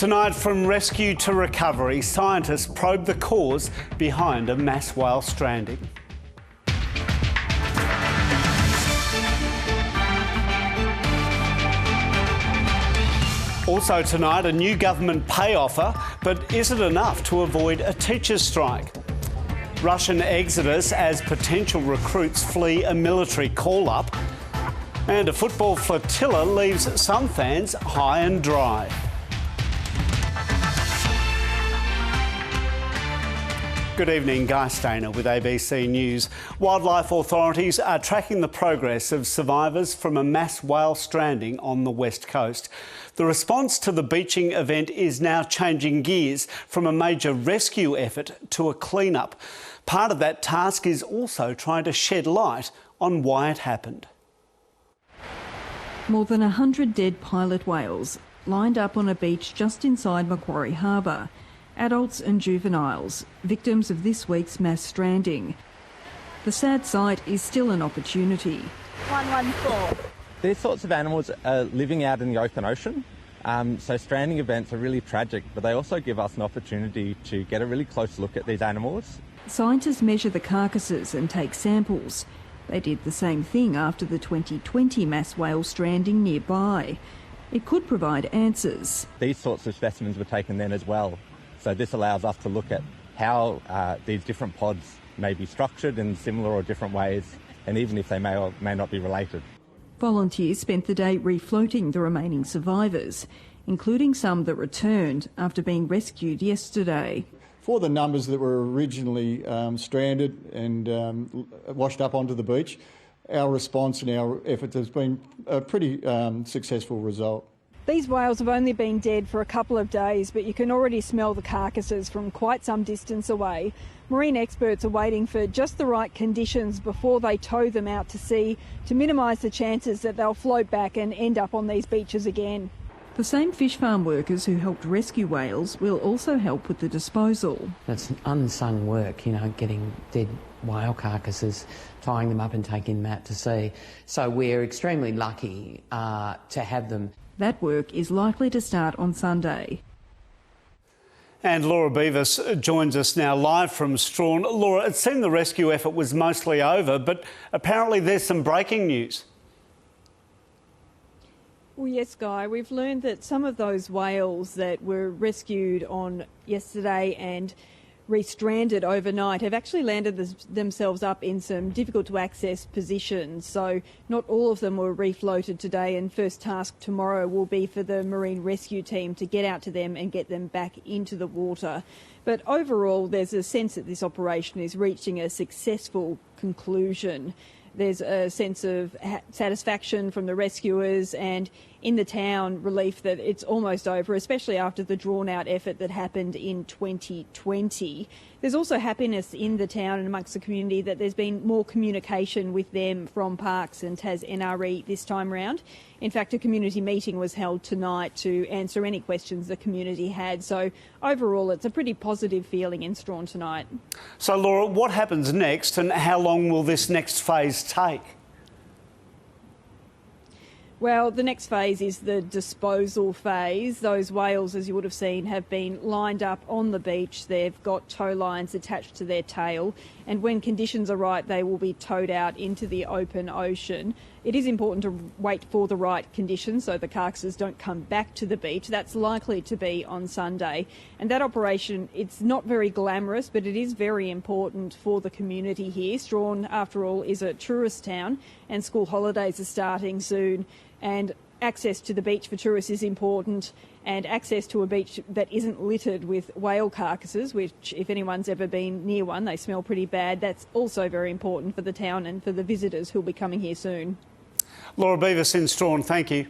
Tonight, from rescue to recovery, scientists probe the cause behind a mass whale stranding. Also tonight, a new government pay offer, but is it enough to avoid a teachers' strike? Russian exodus as potential recruits flee a military call-up. And a football flotilla leaves some fans high and dry. Good evening, Guy Stainer with ABC News. Wildlife authorities are tracking the progress of survivors from a mass whale stranding on the west coast. The response to the beaching event is now changing gears from a major rescue effort to a clean-up. Part of that task is also trying to shed light on why it happened. More than 100 dead pilot whales lined up on a beach just inside Macquarie Harbour. Adults and juveniles, victims of this week's mass stranding. The sad sight is still an opportunity. 114. These sorts of animals are living out in the open ocean, so stranding events are really tragic, but they also give us an opportunity to get a really close look at these animals. Scientists measure the carcasses and take samples. They did the same thing after the 2020 mass whale stranding nearby. It could provide answers. These sorts of specimens were taken then as well. So this allows us to look at how these different pods may be structured in similar or different ways, and even if they may or may not be related. Volunteers spent the day refloating the remaining survivors, including some that returned after being rescued yesterday. For the numbers that were originally stranded and washed up onto the beach, our response and our effort has been a pretty successful result. These whales have only been dead for a couple of days, but you can already smell the carcasses from quite some distance away. Marine experts are waiting for just the right conditions before they tow them out to sea to minimise the chances that they'll float back and end up on these beaches again. The same fish farm workers who helped rescue whales will also help with the disposal. It's unsung work, getting dead whale carcasses, tying them up and taking them out to sea. So we're extremely lucky to have them. That work is likely to start on Sunday. And Laura Beavis joins us now live from Strahan. Laura, it seemed the rescue effort was mostly over, but apparently there's some breaking news. Well, yes, Guy, we've learned that some of those whales that were rescued on yesterday and restranded overnight have actually landed themselves up in some difficult to access positions. So not all of them were refloated today, and first task tomorrow will be for the marine rescue team to get out to them and get them back into the water. But overall, there's a sense that this operation is reaching a successful conclusion. There's a sense of satisfaction from the rescuers, and in the town, relief that it's almost over, especially after the drawn-out effort that happened in 2020. There's also happiness in the town and amongst the community that there's been more communication with them from Parks and Tas NRE this time round. In fact, a community meeting was held tonight to answer any questions the community had. So overall, it's a pretty positive feeling in Strahan tonight. So, Laura, what happens next and how long will this next phase take? Well, the next phase is the disposal phase. Those whales, as you would have seen, have been lined up on the beach. They've got tow lines attached to their tail, and when conditions are right, they will be towed out into the open ocean. It is important to wait for the right conditions so the carcasses don't come back to the beach. That's likely to be on Sunday. And that operation, it's not very glamorous, but it is very important for the community here. Strahan, after all, is a tourist town, and school holidays are starting soon. And access to the beach for tourists is important, and access to a beach that isn't littered with whale carcasses, which if anyone's ever been near one, they smell pretty bad. That's also very important for the town and for the visitors who'll be coming here soon. Laura Beavis in Strahan, thank you.